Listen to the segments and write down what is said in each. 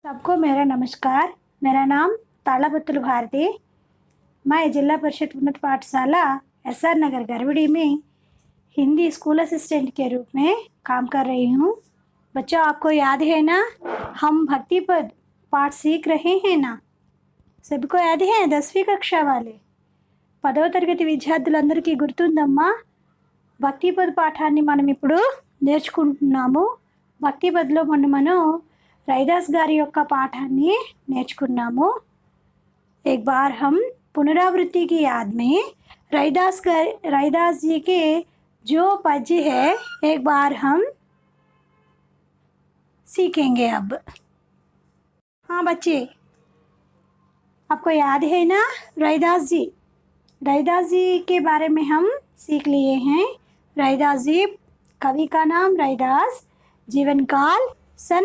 सबको मेरा नमस्कार। मेरा नाम तालाबत्तुल भारती। मैं जिला परिषद उन्नत पाठशाला SR नगर गरवड़ी में हिंदी स्कूल असिस्टेंट के रूप में काम कर रही हूँ। बच्चों, आपको याद है ना, हम भक्ति पद पाठ सीख रहे हैं ना? सबको याद है? 10वीं कक्षा वाले 10వ తరగతి విద్యార్థులందరికీ గుర్తుందమ్మా? భక్తి పద్ పాఠాన్ని మనం ఇప్పుడు నేర్చుకుంటున్నాము. భక్తి పద్లో మనం रैदास गारी యొక్క పాఠాన్ని నేర్చుకున్నాము. एक बार हम पुनरावृत्ति की याद में रैदास जी के जो पद्य है एक बार हम सीखेंगे अब। हाँ बच्चे, आपको याद है ना रैदास जी के बारे में हम सीख लिए हैं। रैदास जी, कवि का नाम रैदास, जीवन काल सन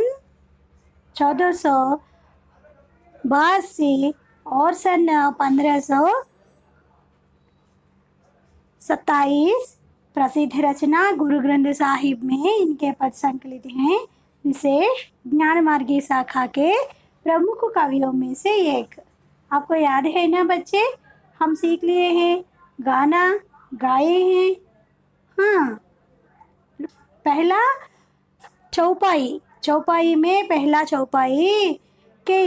1482 और सन 1527। प्रसिद्ध रचना गुरु ग्रंथ साहिब में इनके पद संकलित हैं। विशेष ज्ञान मार्गी शाखा के प्रमुख कवियों में से एक। आपको याद है ना बच्चे? हम सीख लिए हैं, गाना गाए हैं। हाँ, पहला चौपाई में पहला चौपाई के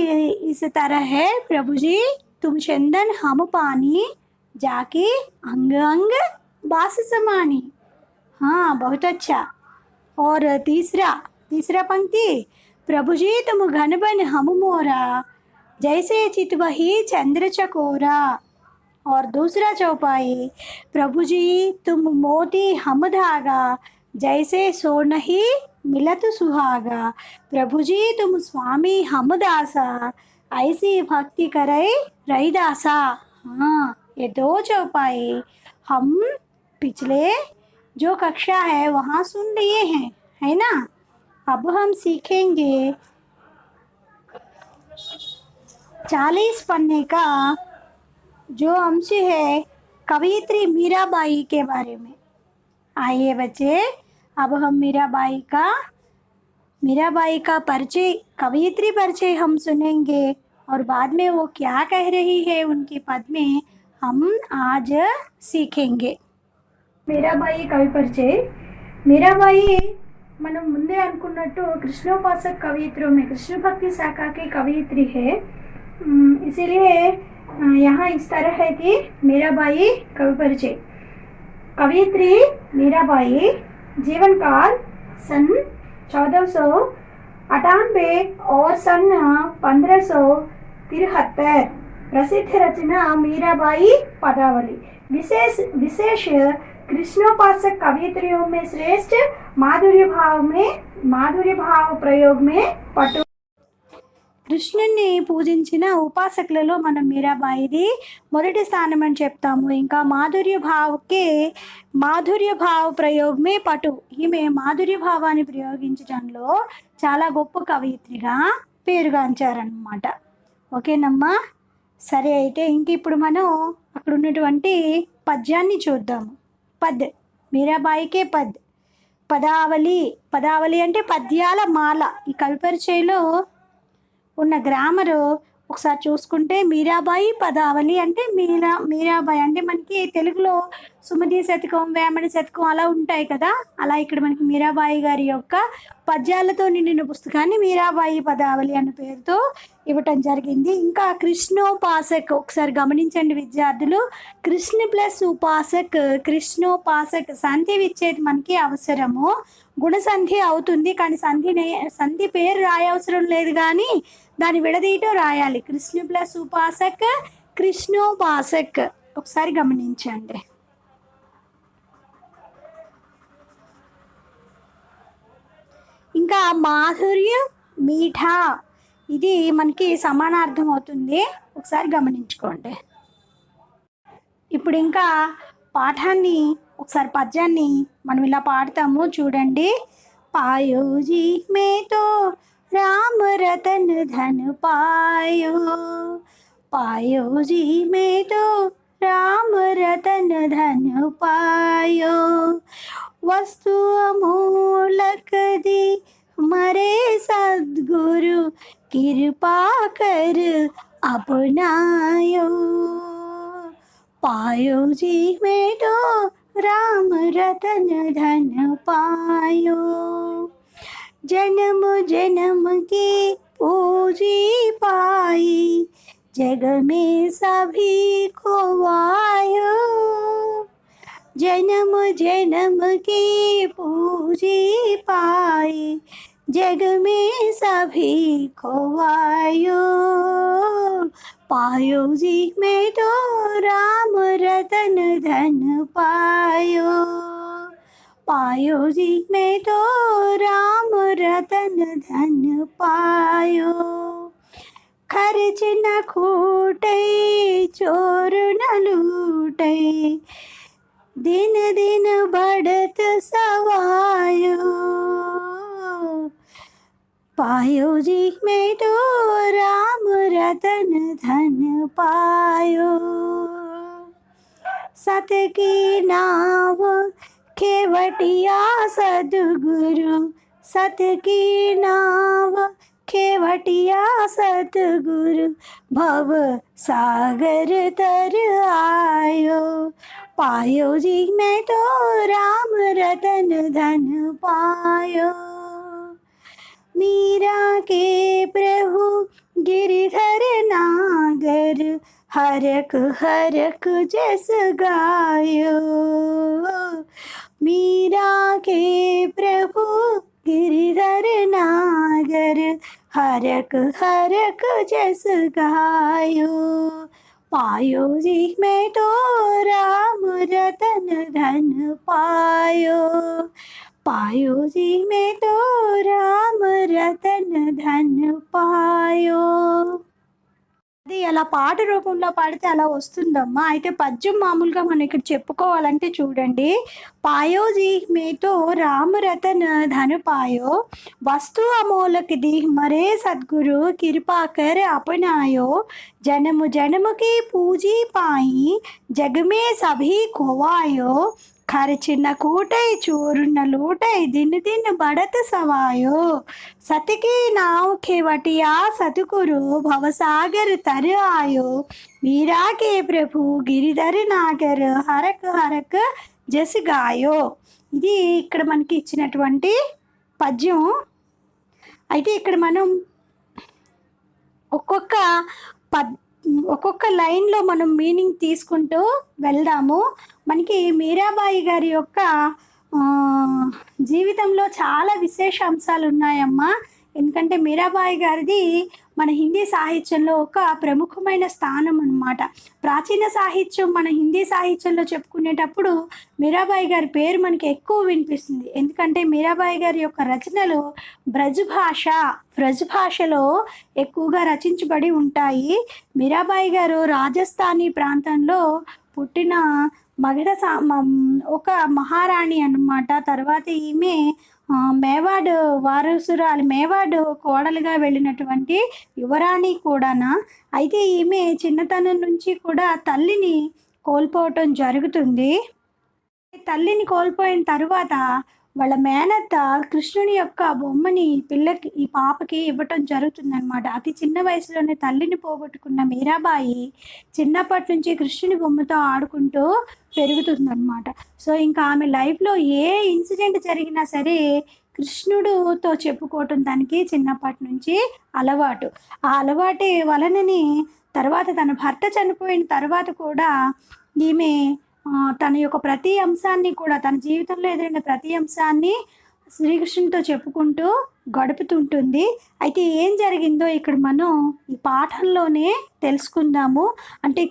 इस तरह है। प्रभु जी तुम चंदन हम पानी, जाके अंग अंग बास समानी। हाँ, बहुत अच्छा। और तीसरा पंक्ति, प्रभु जी तुम घन बन हम मोरा, जैसे चितवही चंद्र चकोरा। और दूसरा चौपाई, प्रभु जी तुम मोती हम धागा, जैसे सोनही मिलत सुहागा। प्रभु जी तुम स्वामी हम दासा, ऐसी भक्ति करे रैदासा। हाँ, ये 2 चौपाई हम पिछले जो कक्षा है वहाँ सुन लिए हैं, है ना? अब हम सीखेंगे 40 पन्ने का जो अंश है कवयित्री मीराबाई के बारे में। आइए बच्चे, अब हम मीराबाई का परिचय, कवयित्री परिचय हम सुनेंगे और बाद में वो क्या कह रही है उनके पद में हम आज सीखेंगे। मीराबाई कवि परिचय। मीराबाई మనం ముందే అనుకున్నట్టు कृष्णोपासक कवयित्रियों में कृष्ण भक्ति शाखा की कवयित्री है। इसीलिए यहाँ इस तरह है कि मीराबाई कवि परिचय। कवयित्री मीराबाई, जीवन काल सन 1498 और सन 1573। प्रसिद्ध रचना मीराबाई पदावली। विशेष कृष्णोपासक कवयित्रियों में श्रेष्ठ माधुर्य भाव प्रयोग में पटु। కృష్ణుని పూజించిన ఉపాసకులలో మనం మీరాబాయిది మొదటి స్థానం అని చెప్తాము. ఇంకా మాధుర్య భావ ప్రయోగమే పటు. ఈమె మాధుర్య భావాన్ని ప్రయోగించడంలో చాలా గొప్ప కవయిత్రిగా పేరుగాంచారనమాట. ఓకేనమ్మా? సరే, అయితే ఇంక ఇప్పుడు మనం అక్కడ ఉన్నటువంటి పద్యాన్ని చూద్దాము. మీరాబాయికే పదావళి అంటే పద్యాల మాల. ఈ కవి పరిచయలో ఉన్న గ్రామరు ఒకసారి చూసుకుంటే మీరాబాయి పదావళి అంటే మీరాబాయి అంటే మనకి తెలుగులో సుమతి శతకం, వేమన శతకం అలా ఉంటాయి కదా, అలా ఇక్కడ మనకి మీరాబాయి గారి యొక్క పద్యాలతో నిండిన పుస్తకాన్ని మీరాబాయి పదావళి అన్న పేరుతో ఇవ్వటం జరిగింది. ఇంకా కృష్ణోపాసక్ ఒకసారి గమనించండి విద్యార్థులు. కృష్ణోపాసక్ సంధి విచ్చేది మనకి అవసరము. గుణసంధి అవుతుంది, కానీ సంధి పేరు రాయవసరం లేదు, కానీ దాన్ని విడదీయటం రాయాలి. కృష్ణోపాసక్ ఒకసారి గమనించండి. ఇంకా మాధుర్యం, మీఠా, ఇది మనకి సమానార్థం అవుతుంది. ఒకసారి గమనించుకోండి. ఇప్పుడు ఇంకా పాఠాన్ని ఒకసారి పద్యాన్ని మనం ఇలా పాడతాము, చూడండి. పాయోజీ మేతో राम रतन धन पायो, पायोजी में तो राम रतन धन पायो। वस्तु अमूलक दी मरे सद्गुरु कृपा कर अपनायो। पायो जी में तो राम रतन धन पायो। जन्म जन्म की पूजी पाई, जग में सभी खोवायो। जन्म जन्म की पूजी पाई, जग में सभी खोवायो। पायो जी में तो राम रतन धन पायो। पायो जी में तो राम रतन धन पायो। खर्च न खूटे चोर न लूटे, दिन दिन बढ़त सवायो। पायो जी में तो राम रतन धन पायो। सत की नाव खेवटिया सद्गुरु, सत की नाव खेवटिया सद्गुरु, भव सागर तर आयो। पायो जी मैं तो राम रतन धन पायो। मीरा के प्रभु गिरिधर नागर, हरक हरक जस गायो। मीरा के प्रभु गिरिधर नागर, हरक हरक जस गायो। पायो जी मैं तो राम रतन धन पायो। पायो जी मैं तो राम रतन धन पायो। అది అలా పాట రూపంలో పాడితే అలా వస్తుందమ్మా. అయితే పద్యం మామూలుగా మనం ఇక్కడ చెప్పుకోవాలంటే చూడండి, పాయో జీ మేతో రామ రతన్ ధన పాయో, వస్తు అమోలक दीह मरे सद्गुरु कृपा कर अपनायो। जन्म जन्म की पूजी पाई, जग में सभी खोवायो। खर्च न कूटै चोर न लूटै, दिन दिन बढ़त सवायो। सत की नाव खेवटिया सतगुरु, भवसागर तर आयो। मीरा के प्रभु గిరిధర్ నాగర్, హరక్ హరక్ జస్ గాయో. ఇది ఇక్కడ మనకి ఇచ్చినటువంటి పద్యం. అయితే ఇక్కడ మనం ఒక్కొక్క ఒక్కొక్క లైన్లో మనం మీనింగ్ తీసుకుంటూ వెళ్దాము. మనకి మీరాబాయి గారి యొక్క జీవితంలో చాలా విశేష అంశాలు ఉన్నాయమ్మా. ఎందుకంటే మీరాబాయి గారిది మన హిందీ సాహిత్యంలో ఒక ప్రముఖమైన స్థానం అన్నమాట. ప్రాచీన సాహిత్యం మన హిందీ సాహిత్యంలో చెప్పుకునేటప్పుడు మీరాబాయి గారి పేరు మనకి ఎక్కువ వినిపిస్తుంది. ఎందుకంటే మీరాబాయి గారి యొక్క రచనలు బ్రజ్ భాషలో ఎక్కువగా రచించబడి ఉంటాయి. మీరాబాయి గారు రాజస్థానీ ప్రాంతంలో పుట్టిన ఒక మహారాణి అన్నమాట. తర్వాత ఈమె మేవాడ్ వారసురాలు, మేవాడ్ కోడలుగా వెళ్ళినటువంటి యువరాణి కూడానా. అయితే ఈమె చిన్నతనం నుంచి కూడా తల్లిని కోల్పోవటం జరుగుతుంది. తల్లిని కోల్పోయిన తర్వాత వాళ్ళ మేనత్త కృష్ణుని యొక్క బొమ్మని ఈ పాపకి ఇవ్వటం జరుగుతుందన్నమాట. అతి చిన్న వయసులోనే తల్లిని పోగొట్టుకున్న మీరాబాయి చిన్నప్పటి నుంచి కృష్ణుని బొమ్మతో ఆడుకుంటూ పెరుగుతుందన్నమాట. సో ఇంకా ఆమె లైఫ్లో ఏ ఇన్సిడెంట్ జరిగినా సరే కృష్ణుడితో చెప్పుకోవటం దానికి చిన్నప్పటి నుంచి అలవాటు. ఆ అలవాటే వలనని తర్వాత తన భర్త చనిపోయిన తర్వాత కూడా ఈమె తన యొక్క ప్రతి అంశాన్ని కూడా, తన జీవితంలో ఎదురైన ప్రతి అంశాన్ని శ్రీకృష్ణునితో చెప్పుకుంటూ గడుపుతుంటుంది. అయితే ఏం జరిగిందో ఇక్కడ మనం ఈ పాఠంలోనే తెలుసుకుందాము. అంటే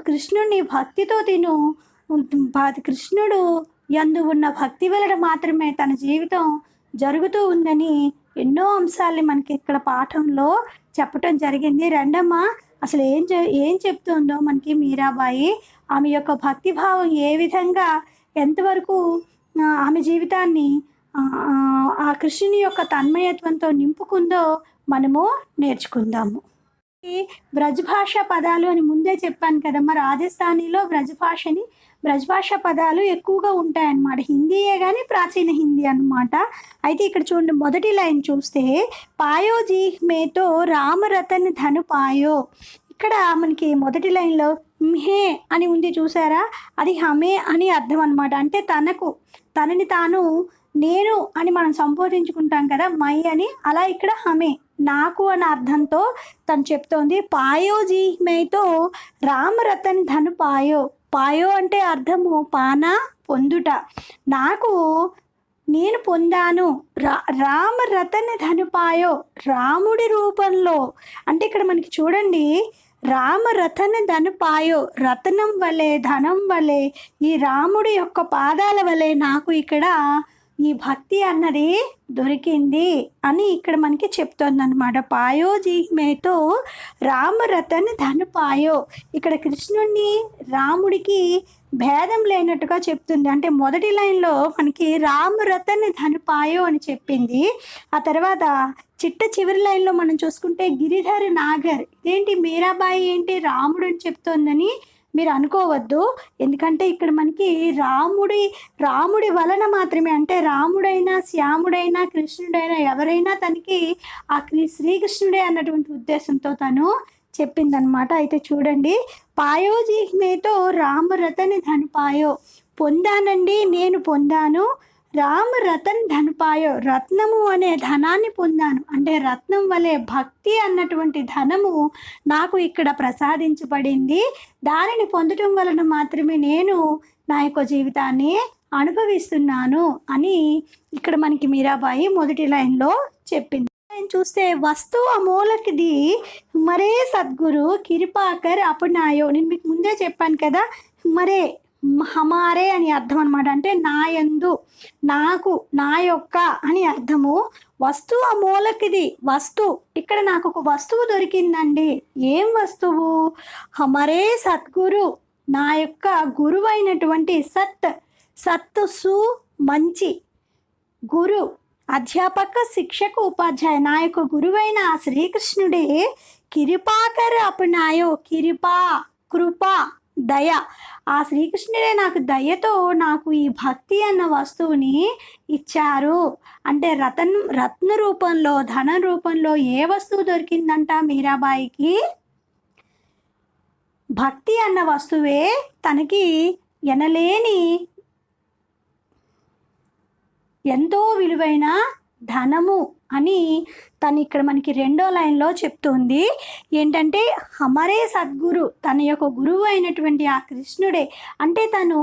కృష్ణుని భక్తితో కృష్ణుడు యందు ఉన్న భక్తి వలన మాత్రమే తన జీవితం జరుగుతూ ఉందని ఎన్నో అంశాలని మనకి ఇక్కడ పాఠంలో చెప్పటం జరిగింది. రెండమ్మ అసలు ఏం చెప్తుందో మనకి మీరాబాయి, ఆమె యొక్క భక్తిభావం ఏ విధంగా ఎంతవరకు ఆమె జీవితాన్ని ఆ కృష్ణుని యొక్క తన్మయత్వంతో నింపుకుందో మనము నేర్చుకుందాము. ఈ బ్రజ్ భాష పదాలు అని ముందే చెప్పాను కదమ్మా. రాజస్థానీలో బ్రజ్ భాష పదాలు ఎక్కువగా ఉంటాయన్నమాట. హిందీయే కానీ ప్రాచీన హిందీ అన్నమాట. అయితే ఇక్కడ చూడండి, మొదటి లైన్ చూస్తే పాయో జీ మేతో రామరతన్ ధను పాయో. ఇక్కడ మనకి మొదటి లైన్లో మ్హే అని ఉంది చూసారా, అది హమే అని అర్థం అనమాట. అంటే తనని తాను నేను అని మనం సంబోధించుకుంటాం కదా, మై అని, అలా ఇక్కడ హమే నాకు అన్న అర్థంతో తను చెప్తోంది. పాయో జీ మేతో రామరతన్ ధను పాయో. పాయో అంటే అర్థము పానా పొందుట. నేను పొందాను రామరతన్ ధను పాయో, రాముడి రూపంలో. అంటే ఇక్కడ మనకి చూడండి, రామరతన్ ధను పాయో, రతనం వలె ధనం వలె ఈ రాముడి యొక్క పాదాల వలె నాకు ఇక్కడ ఈ భక్తి అన్నది దొరికింది అని ఇక్కడ మనకి చెప్తోంది అనమాట. పాయో జీ మేతో రామరతన్ ధను పాయో. ఇక్కడ కృష్ణుడిని రాముడికి భేదం లేనట్టుగా చెప్తుంది. అంటే మొదటి లైన్లో మనకి రామరతన్ ధను పాయో అని చెప్పింది. ఆ తర్వాత చివరి లైన్లో మనం చూసుకుంటే గిరిధర్ నాగర్. ఇదేంటి మీరాబాయి ఏంటి రాముడు అని చెప్తోందని మీరు అనుకోవద్దు. ఎందుకంటే ఇక్కడ మనకి రాముడి వలన మాత్రమే, అంటే రాముడైనా శ్యాముడైనా కృష్ణుడైనా ఎవరైనా తనకి ఆ శ్రీకృష్ణుడే అన్నటువంటి ఉద్దేశంతో తను చెప్పిందనమాట. అయితే చూడండి, పాయోజీ మేతో రామరతన్ ధను పాయో, పొందానండి నేను పొందాను రామరతన్ ధను పాయో, రత్నము అనే ధనాన్ని పొందాను. అంటే రత్నం వలె భక్తి అన్నటువంటి ధనము నాకు ఇక్కడ ప్రసాదించబడింది. దానిని పొందటం వలన మాత్రమే నేను నా యొక్క జీవితాన్ని అనుభవిస్తున్నాను అని ఇక్కడ మనకి మీరాబాయి మొదటి లైన్లో చెప్పింది. చూస్తే వస్తు అమూలకిది మరే సద్గురు కిరిపాకర్ అపునాయో. నేను మీకు ముందే చెప్పాను కదా, మరే హమారే అని అర్థం అనమాట. అంటే నా యందు, నాకు, నా యొక్క అని అర్థము. వస్తువు అమూలకిది, వస్తువు. ఇక్కడ నాకు ఒక వస్తువు దొరికిందండి. ఏం వస్తువు? హమరే సద్గురు, నా యొక్క గురువు అయినటువంటి సత్ సు మంచి, గురు అధ్యాపక శిక్షక ఉపాధ్యాయ, నా యొక్క గురువైన శ్రీకృష్ణుడే కిరిపాకర్ అపునాయో, కృప దయ. ఆ శ్రీకృష్ణుడే నాకు దయతో నాకు ఈ భక్తి అన్న వస్తువుని ఇచ్చారు. అంటే రత్న రూపంలో, ధన రూపంలో ఏ వస్తువు దొరికిందంట మీరాబాయికి? భక్తి అన్న వస్తువే తనకి ఎనలేని ఎంతో విలువైన ధనము అని తను ఇక్కడ మనకి రెండో లైన్లో చెప్తుంది. ఏంటంటే హమరే సద్గురు, తన యొక్క గురువు అయినటువంటి ఆ కృష్ణుడే. అంటే తను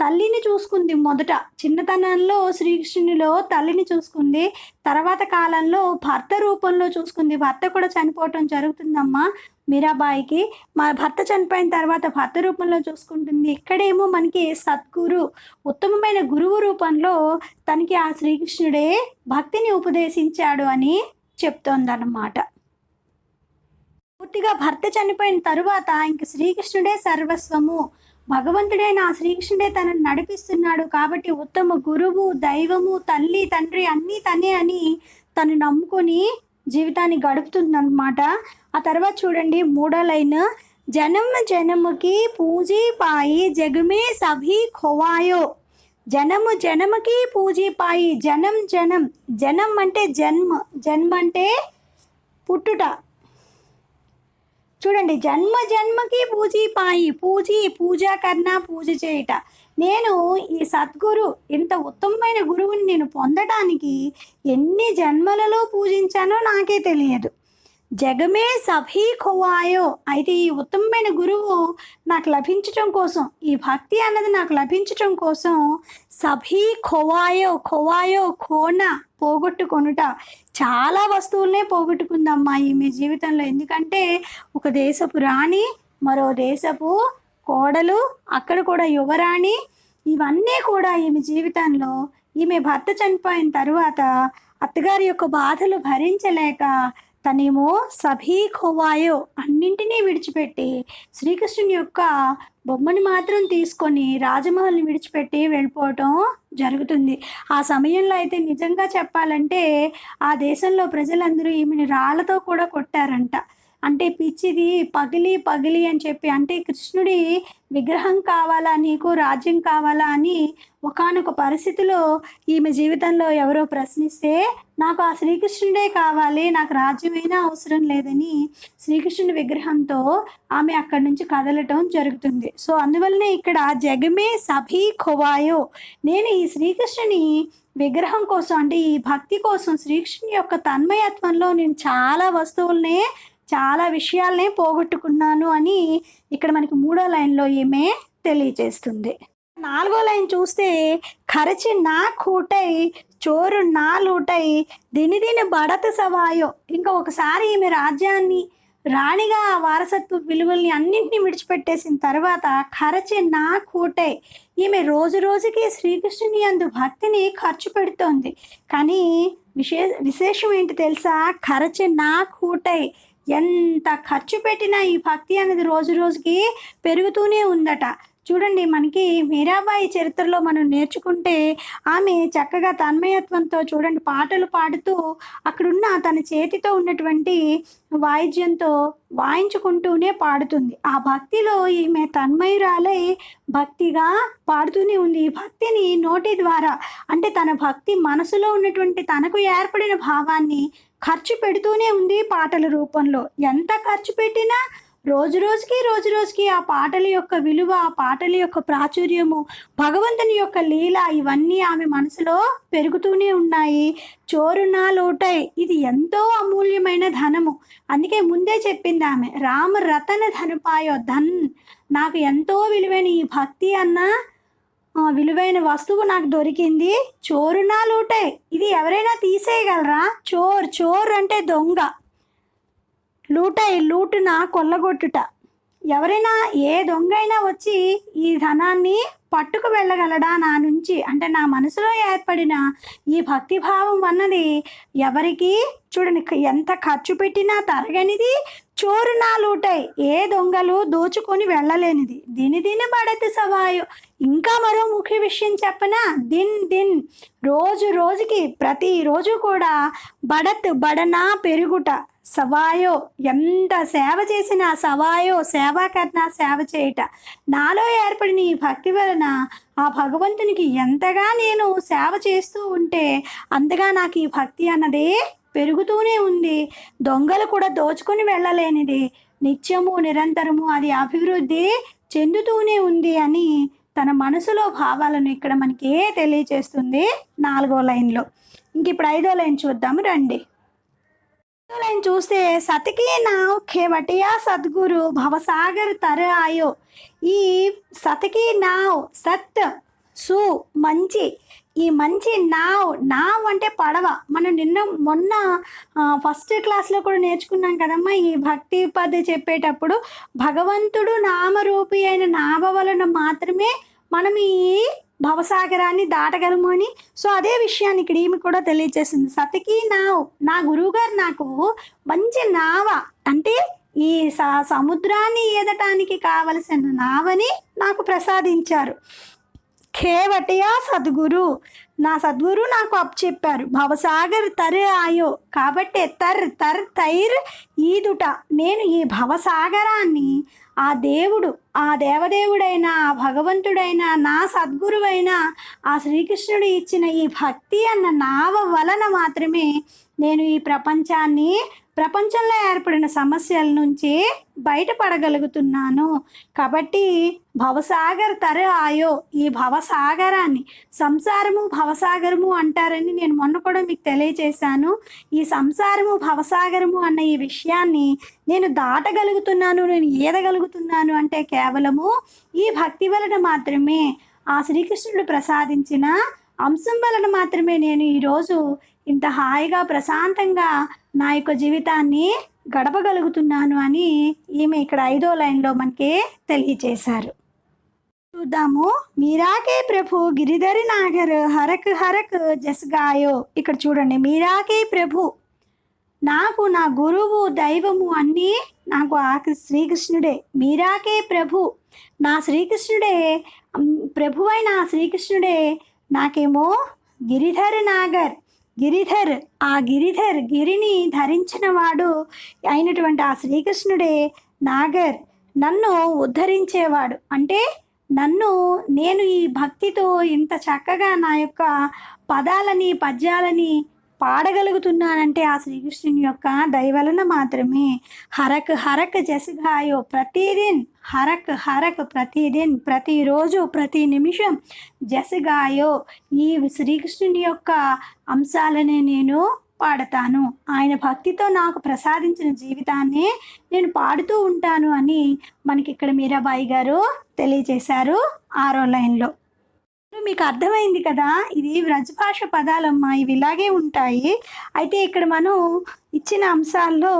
తల్లిని చూసుకుంది. మొదట చిన్నతనంలో శ్రీకృష్ణునిలో తల్లిని చూసుకుంది. తర్వాత కాలంలో భర్త రూపంలో చూసుకుంది. భర్త కూడా చనిపోవటం జరుగుతుందమ్మా మీరాబాయికి. మా భర్త చనిపోయిన తర్వాత భర్త రూపంలో చూసుకుంటుంది. ఇక్కడేమో మనకి సద్గురు, ఉత్తమమైన గురువు రూపంలో తనకి ఆ శ్రీకృష్ణుడే భక్తిని ఉపదేశించాడు అని చెప్తోందన్నమాట. పూర్తిగా భర్త చనిపోయిన తరువాత ఇంక శ్రీకృష్ణుడే సర్వస్వము, భగవంతుడైన ఆ శ్రీకృష్ణుడే తనను నడిపిస్తున్నాడు. కాబట్టి ఉత్తమ గురువు, దైవము, తల్లి, తండ్రి అన్నీ తనే అని తను నమ్ముకొని జీవితాన్ని గడుపుతుందన్నమాట. ఆ తర్వాత చూడండి మూడో లైన్, జనముకి పూజీ పాయి జగమే సభీ ఖోవాయో. జనముకి పూజీ పాయి. జనం అంటే జన్మ అంటే పుట్టుట. చూడండి, జన్మకి పూజీ పాయి, పూజ కన్నా పూజ చేయుట. నేను ఈ సద్గురు, ఇంత ఉత్తమమైన గురువుని నేను పొందడానికి ఎన్ని జన్మలలో పూజించానో నాకే తెలియదు. జగమే సభీ ఖోవాయో. అయితే ఈ ఉత్తమమైన గురువు నాకు లభించటం కోసం, ఈ భక్తి అన్నది నాకు లభించటం కోసం సభీ ఖోవాయో ఖోన పోగొట్టుకొనుట. చాలా వస్తువులనే పోగొట్టుకుందమ్మా ఈమె జీవితంలో. ఎందుకంటే ఒక దేశపు రాణి, మరో దేశపు కోడలు, అక్కడ కూడా యువరాణి, ఇవన్నీ కూడా ఈమె జీవితంలో, ఈమె భర్త చనిపోయిన తర్వాత అత్తగారి యొక్క బాధలు భరించలేక తనేమో సభీ ఖోవాయో అన్నింటినీ విడిచిపెట్టి శ్రీకృష్ణుని యొక్క బొమ్మని మాత్రం తీసుకొని రాజమహల్ని విడిచిపెట్టి వెళ్ళిపోవటం జరుగుతుంది. ఆ సమయంలో అయితే నిజంగా చెప్పాలంటే ఆ దేశంలో ప్రజలందరూ ఈమెను రాళ్లతో కూడా కొట్టారంట. అంటే పిచ్చిది పగిలి పగిలి అని చెప్పి, అంటే కృష్ణుడి విగ్రహం కావాలా నీకు, రాజ్యం కావాలా అని ఒకానొక పరిస్థితిలో ఈమె జీవితంలో ఎవరో ప్రశ్నిస్తే, నాకు ఆ శ్రీకృష్ణుడే కావాలి, నాకు రాజ్యమైనా అవసరం లేదని శ్రీకృష్ణుడి విగ్రహంతో ఆమె అక్కడి నుంచి కదలటం జరుగుతుంది. సో అందువల్లనే ఇక్కడ జగమే సభీ ఖోవాయో, నేను ఈ శ్రీకృష్ణుని విగ్రహం కోసం, అంటే ఈ భక్తి కోసం, శ్రీకృష్ణుని యొక్క తన్మయత్వంలో నేను చాలా వస్తువుల్ని, చాలా విషయాల్ని పోగొట్టుకున్నాను అని ఇక్కడ మనకి 3వ లైన్లో ఈమె తెలియజేస్తుంది. 4వ లైన్ చూస్తే, ఖర్చి నా కూటై చోరు నా లూటై దిని బడత సవాయో. ఇంకా ఒకసారి ఈమె రాజ్యాన్ని, రాణిగా ఆ వారసత్వ విలువల్ని అన్నింటినీ విడిచిపెట్టేసిన తర్వాత ఖర్చి నా కూటై, ఈమె రోజు రోజుకి శ్రీకృష్ణుని యందు భక్తిని ఖర్చు పెడుతోంది. కానీ విశేషం ఏంటి తెలుసా? ఖర్చి నా కూటై, ఎంత ఖర్చు పెట్టినా ఈ భక్తి అనేది రోజు రోజుకి పెరుగుతూనే ఉందట. చూడండి, మనకి మీరాబాయి చరిత్రలో మనం నేర్చుకుంటే ఆమె చక్కగా తన్మయత్వంతో చూడండి పాటలు పాడుతూ అక్కడున్న తన చేతితో ఉన్నటువంటి వాయిద్యంతో వాయించుకుంటూనే పాడుతుంది. ఆ భక్తిలో ఈమె తన్మయురాలై భక్తిగా పాడుతూనే ఉంది. ఈ భక్తిని నోటి ద్వారా, అంటే తన భక్తి మనసులో ఉన్నటువంటి తనకు ఏర్పడిన భావాన్ని ఖర్చు పెడుతూనే ఉంది పాటల రూపంలో. ఎంత ఖర్చు పెట్టినా రోజు రోజుకి ఆ పాటల యొక్క విలువ, ఆ పాటల యొక్క ప్రాచుర్యము, భగవంతుని యొక్క లీల, ఇవన్నీ ఆమె మనసులో పెరుగుతూనే ఉన్నాయి. చోరునా లోటై, ఇది ఎంతో అమూల్యమైన ధనము. అందుకే ముందే చెప్పింది ఆమె, రామ రతన ధనపాయో ధన్, నాకు ఎంతో విలువైన ఈ భక్తి అన్న విలువైన వస్తువు నాకు దొరికింది. చోరునా లోటై, ఇది ఎవరైనా తీసేయగలరా? చోర్ అంటే దొంగ, లూటై లూటున కొల్లగొట్టుట. ఎవరైనా, ఏ దొంగ అయినా వచ్చి ఈ ధనాన్ని పట్టుకు వెళ్ళగలడా నా నుంచి? అంటే నా మనసులో ఏర్పడిన ఈ భక్తిభావం అన్నది ఎవరికి, చూడండి ఎంత ఖర్చు పెట్టినా తరగనిది. చోరు నా లూటై, ఏ దొంగలు దోచుకొని వెళ్ళలేనిది. దిని బడతి సవాయో, ఇంకా మరో ముఖ్య విషయం చెప్పనా? దిన్ రోజు రోజుకి, ప్రతిరోజు కూడా బడత్ బడనా పెరుగుట, సవాయో ఎంత సేవ చేసిన సవాయో సేవా కర్ణ, సేవ చేయుట. నాలో ఏర్పడిన ఈ భక్తి వలన ఆ భగవంతునికి ఎంతగా నేను సేవ చేస్తూ ఉంటే అంతగా నాకు ఈ భక్తి అన్నది పెరుగుతూనే ఉంది. దొంగలు కూడా దోచుకొని వెళ్ళలేనిది, నిత్యము నిరంతరము అది అభివృద్ధి చెందుతూనే ఉంది అని తన మనసులో భావాలను ఇక్కడ మనకి తెలియచేస్తుంది 4వ లైన్లో. ఇంక ఇప్పుడు 5వ లైన్ చూద్దాము రండి. లైన్ చూస్తే, సతికి నావ్ ఖేవటియా సద్గురు భవసాగర్ తర ఆయో. ఈ సతికి నావ్, సత్ సు మంచి, ఈ మంచి నావ్ అంటే పడవ. మనం మొన్న ఫస్ట్ క్లాస్లో కూడా నేర్చుకున్నాం కదమ్మా, ఈ భక్తి పద్ధతి చెప్పేటప్పుడు భగవంతుడు నామరూపి అయిన నావ వలన మాత్రమే మనం ఈ భవసాగరాన్ని దాటగలము అని. సో అదే విషయాన్ని ఇక్కడ ఈమె కూడా తెలియజేసింది. సతికి నావ్, నా గురువుగారు నాకు మంచి నావ, అంటే ఈ సముద్రాన్ని ఈదటానికి కావలసిన నావని నాకు ప్రసాదించారు. ఖేవటియా సద్గురు, నా సద్గురు నాకు అప్పచెప్పారు. భవసాగర్ తర్ ఆయో, కాబట్టి తైర్ ఈదుట, నేను ఈ భవసాగరాన్ని ఆ దేవుడు, ఆ దేవదేవుడైన, ఆ భగవంతుడైన, నా సద్గురువైన ఆ శ్రీకృష్ణుడు ఇచ్చిన ఈ భక్తి అన్న నావ వలన మాత్రమే నేను ఈ ప్రపంచంలో ఏర్పడిన సమస్యల నుంచి బయటపడగలుగుతున్నాను. కాబట్టి భవసాగర్ తర ఆయో, ఈ భవసాగరాన్ని, సంసారము భవసాగరము అంటారని నేను మొన్న కూడా మీకు తెలియజేశాను. ఈ సంసారము భవసాగరము అన్న ఈ విషయాన్ని నేను దాటగలుగుతున్నాను, నేను ఈదగలుగుతున్నాను అంటే కేవలము ఈ భక్తి వలన మాత్రమే, ఆ శ్రీకృష్ణుడు ప్రసాదించిన అంశం వలన మాత్రమే నేను ఈరోజు ఇంత హాయిగా ప్రశాంతంగా నా యొక్క జీవితాన్ని గడపగలుగుతున్నాను అని ఈమె ఇక్కడ 5వ లైన్లో మనకి తెలియచేశారు. చూద్దాము. మీరాకే ప్రభు గిరిధరి నాగర్ హరక్ హరక్ జస్గాయో. ఇక్కడ చూడండి, మీరాకే ప్రభు, నాకు నా గురువు దైవము అన్నీ నాకు ఆ శ్రీకృష్ణుడే. మీరాకే ప్రభు, నా శ్రీకృష్ణుడే, ప్రభువైన ఆ శ్రీకృష్ణుడే నాకేమో గిరిధర్ నాగర్, గిరిధర్, ఆ గిరిధర్ గిరిని ధరించిన వాడు అయినటువంటి ఆ శ్రీకృష్ణుడే నాగర్, నన్ను ఉద్ధరించేవాడు. అంటే నేను ఈ భక్తితో ఇంత చక్కగా నా యొక్క పదాలని పద్యాలని పాడగలుగుతున్నానంటే ఆ శ్రీకృష్ణుని యొక్క దయ వలన మాత్రమే. హరక్ హరక్ జసగాయో ప్రతిదిన్, హరక్ హరక్ ప్రతిదిన్, ప్రతిరోజు ప్రతి నిమిషం జసగాయో ఈ శ్రీకృష్ణుని యొక్క అంశాలనే నేను పాడతాను. ఆయన భక్తితో నాకు ప్రసాదించిన జీవితాన్ని నేను పాడుతూ ఉంటాను అని మనకి ఇక్కడ మీరాబాయి గారు తెలియజేశారు 6వ లైన్లో. మీకు అర్థమైంది కదా, ఇది వ్రజభాష పదాలమ్మా, ఇవి ఇలాగే ఉంటాయి. అయితే ఇక్కడ మనం ఇచ్చిన అంశాల్లో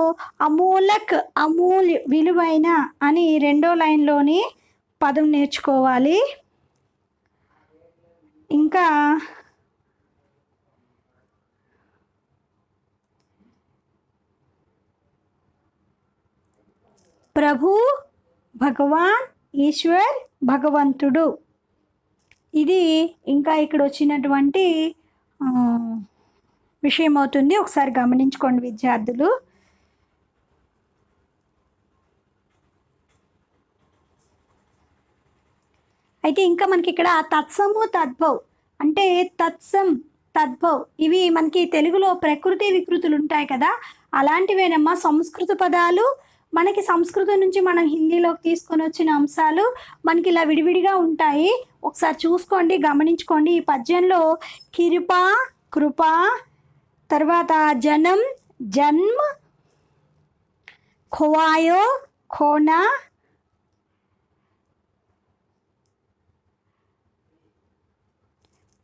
అమూలక్, అమూల్య, విలువైన అని 2వ లైన్లోని పదం నేర్చుకోవాలి. ఇంకా ప్రభు, భగవాన్, ఈశ్వర్, భగవంతుడు, ఇది ఇంకా ఇక్కడ వచ్చినటువంటి విషయం అవుతుంది. ఒకసారి గమనించుకోండి విద్యార్థులు. అయితే ఇంకా మనకి ఇక్కడ తత్సము తద్భవ్ అంటే తత్సం తద్భవ్, ఇవి మనకి తెలుగులో ప్రకృతి వికృతులు ఉంటాయి కదా, అలాంటివేనమ్మా సంస్కృత పదాలు. మనకి సంస్కృతం నుంచి మనం హిందీలోకి తీసుకొని వచ్చిన అంశాలు మనకి ఇలా విడివిడిగా ఉంటాయి. ఒకసారి చూసుకోండి, గమనించుకోండి. ఈ పద్యంలో కిరుప, కృప, తర్వాత జనం, జన్మ, ఖోవాయో, ఖోనా,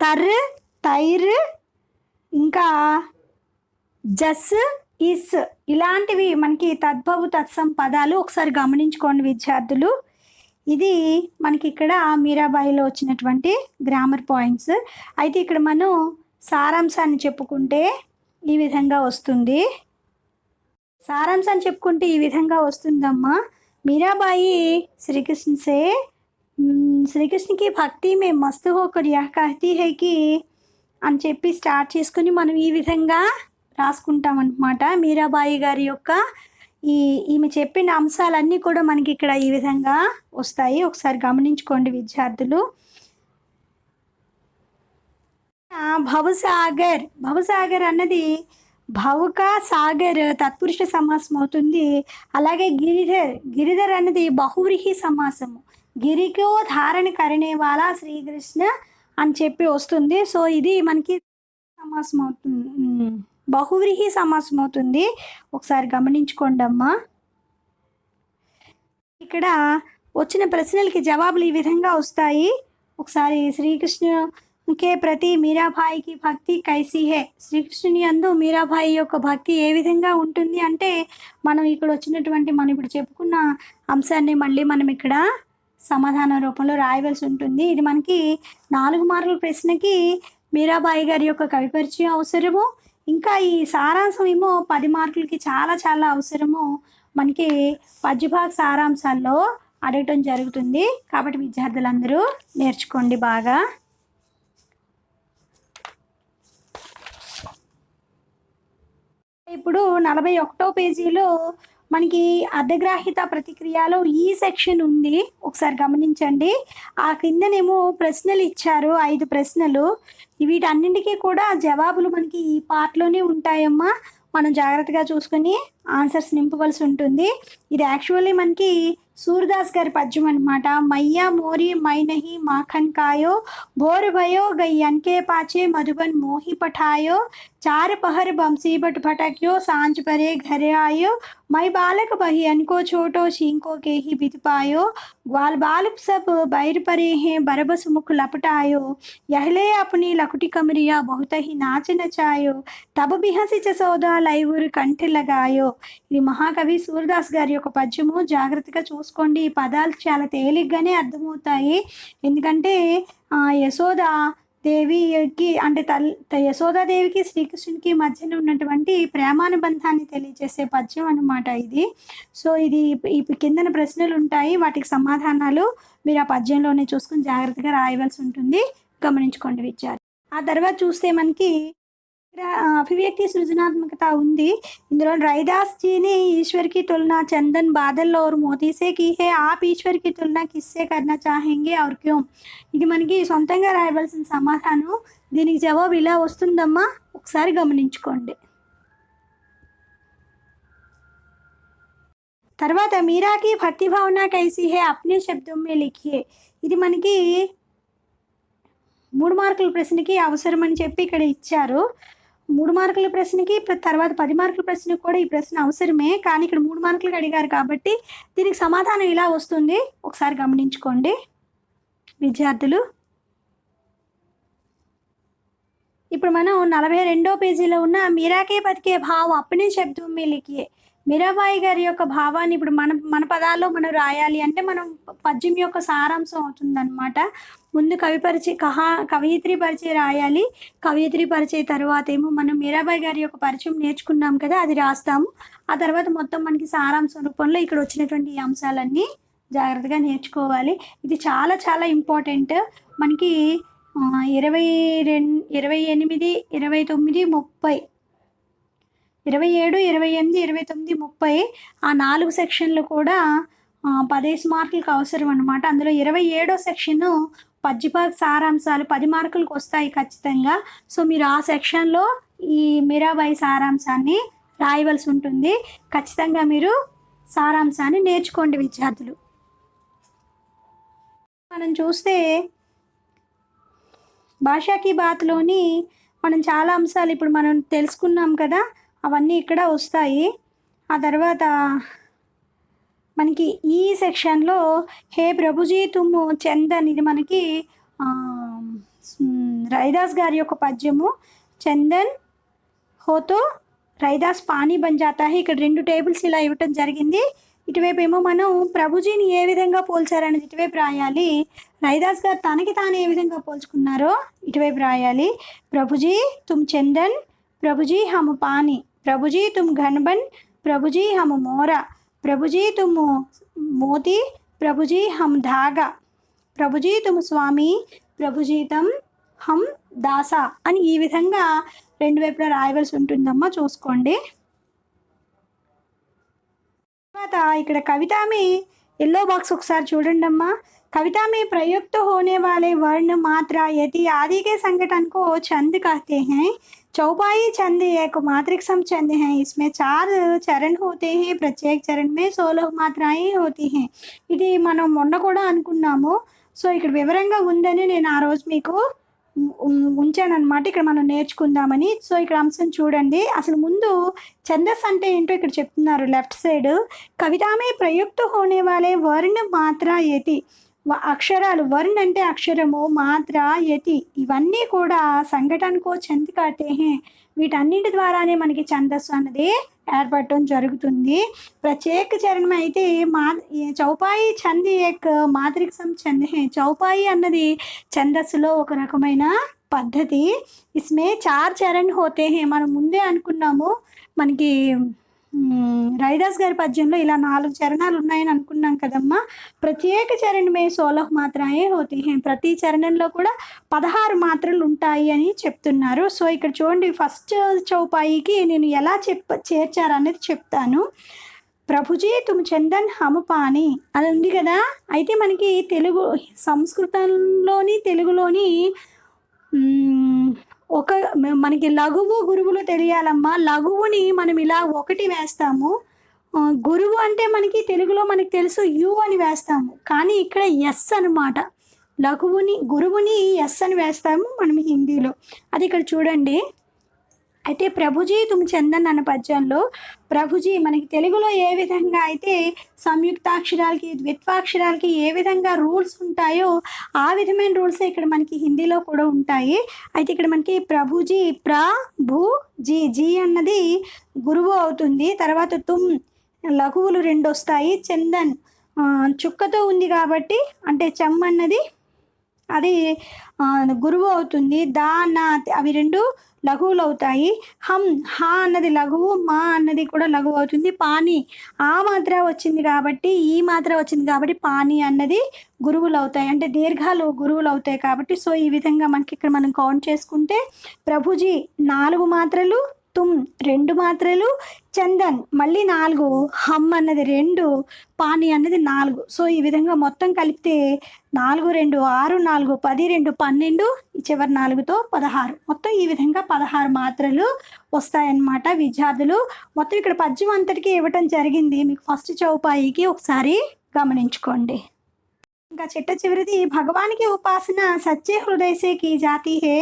తర్, తైర్, ఇంకా జస్, ఇస్, ఇలాంటివి మనకి తద్భవు తత్సం పదాలు. ఒకసారి గమనించుకోండి విద్యార్థులు. ఇది మనకి ఇక్కడ మీరాబాయిలో వచ్చినటువంటి గ్రామర్ పాయింట్స్. అయితే ఇక్కడ మనం సారాంశాన్ని చెప్పుకుంటే ఈ విధంగా వస్తుంది. సారాంశాన్ని చెప్పుకుంటే ఈ విధంగా వస్తుందమ్మా. మీరాబాయి శ్రీకృష్ణ సే శ్రీకృష్ణ కి భక్తి మే మస్తు హోకర్ యహ్ కహతీ హై కి అని చెప్పి స్టార్ట్ చేసుకుని మనం ఈ విధంగా రాసుకుంటాం అన్నమాట. మీరాబాయి గారి యొక్క ఈమె చెప్పిన అంశాలన్నీ కూడా మనకి ఇక్కడ ఈ విధంగా వస్తాయి. ఒకసారి గమనించుకోండి విద్యార్థులు. భవసాగర్, భవసాగర్ అన్నది భవక సాగర్ తత్పురుష సమాసం అవుతుంది. అలాగే గిరిధర్, గిరిధర్ అన్నది బహువ్రీహి సమాసము, గిరికో ధారణ కరణేవాలా శ్రీకృష్ణ అని చెప్పి వస్తుంది. సో ఇది మనకి సమాసం అవుతుంది, బహువ్రీహి సమాసం అవుతుంది. ఒకసారి గమనించుకోండి అమ్మా. ఇక్కడ వచ్చిన ప్రశ్నలకి జవాబులు ఈ విధంగా వస్తాయి. ఒకసారి శ్రీకృష్ణుకే ప్రతి మీరాబాయికి భక్తి కైసీ హే, శ్రీకృష్ణుని యందు మీరాబాయి యొక్క భక్తి ఏ విధంగా ఉంటుంది అంటే మనం ఇక్కడ వచ్చినటువంటి మనం ఇప్పుడు చెప్పుకున్న అంశాన్ని మళ్ళీ మనం ఇక్కడ సమాధాన రూపంలో రాయవలసి ఉంటుంది. ఇది మనకి 4 మార్కుల ప్రశ్నకి మీరాబాయి గారి యొక్క కవి పరిచయం అవసరము. ఇంకా ఈ సారాంశం ఏమో 10 మార్కులకి చాలా చాలా అవసరము. మనకి పద్యభాగ సారాంశాల్లో అడగటం జరుగుతుంది. కాబట్టి విద్యార్థులందరూ నేర్చుకోండి బాగా. ఇప్పుడు 41వ పేజీలో మనకి అర్ధగ్రాహిత ప్రతిక్రియలో ఈ సెక్షన్ ఉంది. ఒకసారి గమనించండి. ఆ కిందనేమో ప్రశ్నలు ఇచ్చారు, 5 ప్రశ్నలు. వీటన్నింటికీ కూడా జవాబులు మనకి ఈ పార్ట్లోనే ఉంటాయమ్మా. మనం జాగ్రత్తగా చూసుకొని ఆన్సర్స్ నింపవలసి ఉంటుంది. ఇది యాక్చువల్లీ మనకి సూర్దాస్ గారి పద్యం అనమాట. మయ్యా మోరి మైనహి మాఖన్ కాయో బోర్ भयो गई अनके पाचे मधुबन मोही पठायो चार पहर बमसीबट भटक्यो सांझ परे घरे आयो मई बालक बही अनको छोटो शींको के ही बित पायो ग्वाल बालक सब बैर परे हैं बरबस मुख लपटायो यहले अपनी लकुटी कमरिया बहुत ही नाच नचायो तब भी हंसी चसौदा लैవురు కంటి लगायो. ఇది మహాకవి సూర్దాస్ గారి యొక్క పద్యము. జాగ్రత్తగా చూసుకోండి. ఈ పదాలు చాలా తేలిగ్గానే అర్థమవుతాయి. ఎందుకంటే యశోదాదేవికి అంటే యశోదాదేవికి శ్రీకృష్ణునికి మధ్యన ఉన్నటువంటి ప్రేమానుబంధాన్ని తెలియజేసే పద్యం అన్నమాట ఇది. సో ఇది ఈ కిందన ప్రశ్నలు ఉంటాయి, వాటికి సమాధానాలు మీరు ఆ పద్యంలోనే చూసుకుని జాగ్రత్తగా రాయవలసి ఉంటుంది. గమనించుకోండి విద్యార్థి. ఆ తర్వాత చూస్తే మనకి అభివ్యక్తి సృజనాత్మకత ఉంది. ఇందులో रैदास जी ने ईश्वर की तुलना चंदन बादल और मोती से की है. आप ईश्वर की तुलना किससे करना चाहेंगे और क्यों? ఇది మనకి సొంతంగా రాయవలసిన సమాధానం. దీనికి జవాబు ఇలా వస్తుందమ్మా, ఒకసారి గమనించుకోండి. తర్వాత మీరాకి భక్తి భావన కైసీ హే అప్నే శబ్దం మే లిఖియే. ఇది మనకి 3 మార్కుల ప్రశ్నకి అవసరం అని చెప్పి ఇక్కడ ఇచ్చారు. 3 మార్కుల ప్రశ్నకి తర్వాత 10 మార్కుల ప్రశ్నకి కూడా ఈ ప్రశ్న అవసరమే, కానీ ఇక్కడ 3 మార్కులకు అడిగారు కాబట్టి దీనికి సమాధానం ఇలా వస్తుంది. ఒకసారి గమనించుకోండి విద్యార్థులు. ఇప్పుడు మనం 42వ పేజీలో ఉన్న మీరాకే బతికే భావ అప్నే శబ్దం మే లిఖియే. మీరాబాయి గారి యొక్క భావాన్ని ఇప్పుడు మన పదాల్లో మనం రాయాలి అంటే మనం పద్యం యొక్క సారాంశం అవుతుందన్నమాట. ముందు కవయిత్రి పరిచయం రాయాలి. కవయిత్రి పరిచయం తర్వాత ఏమో మనం మీరాబాయి గారి యొక్క పరిచయం నేర్చుకున్నాం కదా, అది రాస్తాము. ఆ తర్వాత మొత్తం మనకి సారాంశం రూపంలో ఇక్కడ వచ్చినటువంటి ఈ అంశాలన్నీ జాగ్రత్తగా నేర్చుకోవాలి. ఇది చాలా చాలా ఇంపార్టెంట్. మనకి 28, 29, 30, 27, 28, 29, 30 ఆ 4 సెక్షన్లు కూడా 15 మార్కులకు అవసరం అనమాట. అందులో 27వ సెక్షను పద్యపాక సారాంశాలు 10 మార్కులకు వస్తాయి ఖచ్చితంగా. సో మీరు ఆ సెక్షన్లో ఈ మీరాబాయి సారాంశాన్ని రాయవలసి ఉంటుంది. ఖచ్చితంగా మీరు సారాంశాన్ని నేర్చుకోండి విద్యార్థులు. మనం చూస్తే భాషాకి బాత్లోని మనం చాలా అంశాలు ఇప్పుడు మనం తెలుసుకున్నాం కదా, అవన్నీ ఇక్కడ వస్తాయి. ఆ తర్వాత మనకి ఈ సెక్షన్లో హే ప్రభుజీ తుమ్ చందన్, ఇది మనకి రైదాస్ గారి యొక్క పద్యము. చందన్ హోతో రైదాస్ పానీ బన్ జాతా హై. ఇక్కడ 2 టేబుల్స్ ఇలా ఇవ్వటం జరిగింది. ఇటువైపు ఏమో మనం ప్రభుజీని ఏ విధంగా పోల్చారనేది ఇటువైపు రాయాలి. రైదాస్ గారు తనకి తాను ఏ విధంగా పోల్చుకున్నారో ఇటువైపు రాయాలి. ప్రభుజీ తుమ్ చందన్, ప్రభుజీ హమ్ పానీ, ప్రభుజీ తుమ్ ఘన్బన్, ప్రభుజీ హమ్ మోరా, ప్రభుజీ తుమ్ మోతి, ప్రభుజీ హమ్ ధాగా, ప్రభుజీ తుమ్ స్వామి, ప్రభుజీ తమ్ హమ్ దాసా అని ఈ విధంగా 2 వైపులా రాయవలసి ఉంటుందమ్మా, చూసుకోండి. తర్వాత ఇక్కడ కవితా में ఎల్లో బాక్స్ ఒకసారి చూడండి అమ్మా. कविता में प्रयुक्त होने वाले वर्ण मात्रा यदि आदि के संगठन को छंद कहते हैं. चौपाई छंद एक मात्रिकसम छंद है. इसमें 4 चरण होते हैं. प्रत्येक चरण में 16 मात्राएं होती हैं. ఇది మనం మొన్న కూడా అనుకున్నాము. సో ఇక్కడ వివరంగా ఉందని నేను ఆ రోజు మీకు ఉంచానన్నమాట, ఇక్కడ మనం నేర్చుకుందామని. సో ఇక్కడ అంశం చూడండి. అసలు ముందు ఛందస్ అంటే ఏంటో ఇక్కడ చెప్తున్నారు లెఫ్ట్ సైడ్. కవితామే ప్రయుక్త హోనే వాలే వర్ణ మాత్ర యతి. అక్షరాలు, వర్ణ అంటే అక్షరము, మాత్ర, యతి ఇవన్నీ కూడా సంఘటనకో ఛంద్ కాతే హే. వీటన్నిటి ద్వారానే మనకి ఛందస్సు అన్నది ఏర్పడటం జరుగుతుంది. ప్రత్యేక చరణం అయితే చౌపాయి ఛంద్ ఏక్ మాత్రికసం ఛంద్ హే. చౌపాయి అన్నది ఛందస్సులో ఒక రకమైన పద్ధతి. ఇస్మే 4 చరణ్ హోతే హే. మనం ముందే అనుకున్నాము, మనకి రైదాస్ గారి పద్యంలో ఇలా 4 చరణాలు ఉన్నాయని అనుకున్నాం కదమ్మా. ప్రత్యేక చరణమే 16 మాత్రాయే హోతీ హై. ప్రతి చరణంలో కూడా 16 మాత్రలు ఉంటాయి అని చెప్తున్నారు. సో ఇక్కడ చూడండి, ఫస్ట్ చౌపాయికి నేను ఎలా చేర్చారనేది చెప్తాను. ప్రభుజీ తుమ్ చందన్ హమ్ పానీ అని ఉంది కదా. అయితే మనకి తెలుగు సంస్కృతంలోని తెలుగులోని మనకి లఘువు గురువులు తెలియాలమ్మా. లఘువుని మనం ఇలా 1 వేస్తాము. గురువు అంటే మనకి తెలుగులో మనకి తెలుసు యు అని వేస్తాము, కానీ ఇక్కడ ఎస్ అనమాట. గురువుని ఎస్ అని వేస్తాము మనం హిందీలో. అది ఇక్కడ చూడండి. అయితే ప్రభుజీ తుమ్ చందన్ అన్న పద్యంలో ప్రభుజీ మనకి తెలుగులో ఏ విధంగా అయితే సంయుక్తాక్షరాలకి ద్విత్వాక్షరాలకి ఏ విధంగా రూల్స్ ఉంటాయో ఆ విధమైన రూల్స్ ఇక్కడ మనకి హిందీలో కూడా ఉంటాయి. అయితే ఇక్కడ మనకి ప్రభుజీ జీ జీ అన్నది గురువు అవుతుంది. తర్వాత తుమ్ లఘువులు 2 వస్తాయి. చందన్ చుక్కతో ఉంది కాబట్టి అంటే చమ్ అన్నది అది గురువు అవుతుంది. దా నా అవి 2 లఘువులు అవుతాయి. హమ్ హా అన్నది లఘువు, మా అన్నది కూడా లఘువు అవుతుంది. పానీ ఆ మాత్ర వచ్చింది కాబట్టి, ఈ మాత్ర వచ్చింది కాబట్టి పానీ అన్నది గురువులు అవుతాయి, అంటే దీర్ఘాలు గురువులు అవుతాయి కాబట్టి. సో ఈ విధంగా మనకి ఇక్కడ మనం కౌంట్ చేసుకుంటే ప్రభుజీ 4 మాత్రలు, తుమ్ 2 మాత్రలు, చందన్ మళ్ళీ 4, హమ్ అన్నది 2, పానీ అన్నది 4. సో ఈ విధంగా మొత్తం కలిపితే 4 2 6 4 10 2 12, ఈ చివరి 4తో 16, మొత్తం ఈ విధంగా 16 మాత్రలు వస్తాయన్నమాట విద్యార్థులు. మొత్తం ఇక్కడ పద్యం అంతటికి ఇవ్వటం జరిగింది, మీకు ఫస్ట్ చౌపాయికి ఒకసారి గమనించుకోండి. ఇంకా చిట్ట చివరిది, भगवान की उपासना सच्चे हृदय से की जाती है,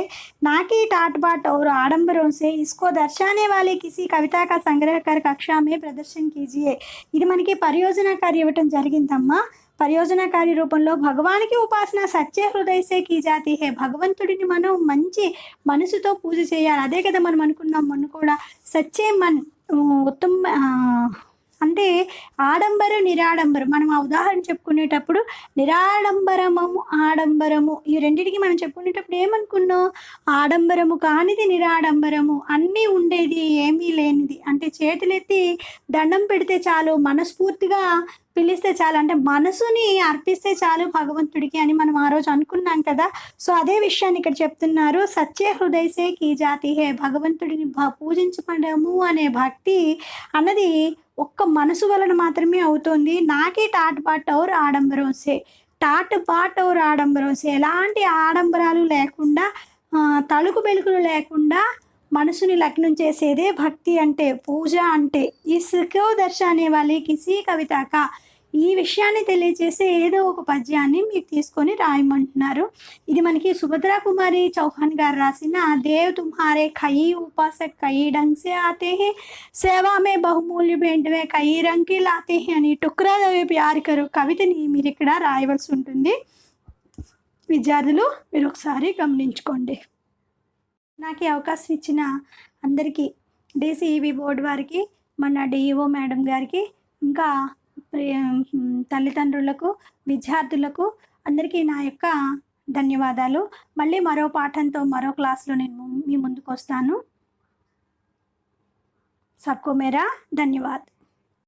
ना कि टाट बाट और आडंबरों से, इसको दर्शाने वाले किसी कविता का संग्रह कर कक्षा में प्रदर्शन कीजिए. ఇది మనకి పరియోజనకారి ఇవ్వటం జరిగిందమ్మా. పరియోజనకారి రూపంలో భగవానికి ఉపాసన సత్య హృదయసే కీ జాతి హే, భగవంతుడిని మనం మంచి మనసుతో పూజ చేయాలి. అదే కదా మనం అనుకున్నాం మొన్న కూడా, సచ్చే మన్ ఉత్తమ అంటే ఆడంబర నిరాడంబరం. మనం ఆ ఉదాహరణ చెప్పుకునేటప్పుడు నిరాడంబరము ఆడంబరము ఈ రెండింటికి మనం చెప్పుకునేటప్పుడు ఏమనుకున్నాం, ఆడంబరము కానిది నిరాడంబరము, అన్నీ ఉండేది ఏమీ లేనిది, అంటే చేతులెత్తి దండం పెడితే చాలు, మనస్ఫూర్తిగా పిలిస్తే చాలు, అంటే మనసుని అర్పిస్తే చాలు భగవంతుడికి అని మనం ఆ రోజు అనుకున్నాం కదా. సో అదే విషయాన్ని ఇక్కడ చెప్తున్నారు, సచ్చే హృదయసే కీ జాతి హే, భగవంతుడిని పూజించడము అనే భక్తి అన్నది ఒక్క మనసు వలన మాత్రమే అవుతుంది. నాకే టాట్ బాట్ ఔర్ ఆడంబరం సే, టాట్ బాట్ ఔర్ ఆడంబరం సే, ఎలాంటి ఆడంబరాలు లేకుండా తలుకు బెలుకులు లేకుండా మనసుని లగ్నం చేసేదే భక్తి అంటే, పూజ అంటే. ఇస్కో దర్శానే వాలే కిసి కవితక, ఈ విషయాన్ని తెలియజేసే ఏదో ఒక పద్యాన్ని మీకు తీసుకొని రాయమంటున్నారు. ఇది మనకి సుభద్రా కుమారి చౌహాన్ గారు రాసిన దేవ్ తుమ్హారే కయి ఉపాసక్ కయి డంగ్ సే ఆతే హే, సేవా మే బహుమూల్య भेंटवे కయి రంగ్ కి లాతే హే అని టుక్రా దవే ప్యార్ కరో కవితని మీరు ఇక్కడ రాయవలసి ఉంటుంది. విద్యార్థులు మీరు ఒకసారి గమనించుకోండి. నాకు ఈ అవకాశం ఇచ్చిన అందరికీ, డిసిఈబి బోర్డు వారికి, మన డిఈఓ మేడం గారికి, ఇంకా తల్లిదండ్రులకు, విద్యార్థులకు అందరికీ నా యొక్క ధన్యవాదాలు. మళ్ళీ మరో పాఠంతో మరో క్లాస్లో నేను మీ ముందుకు వస్తాను. సబ్కో మేరా ధన్యవాద్.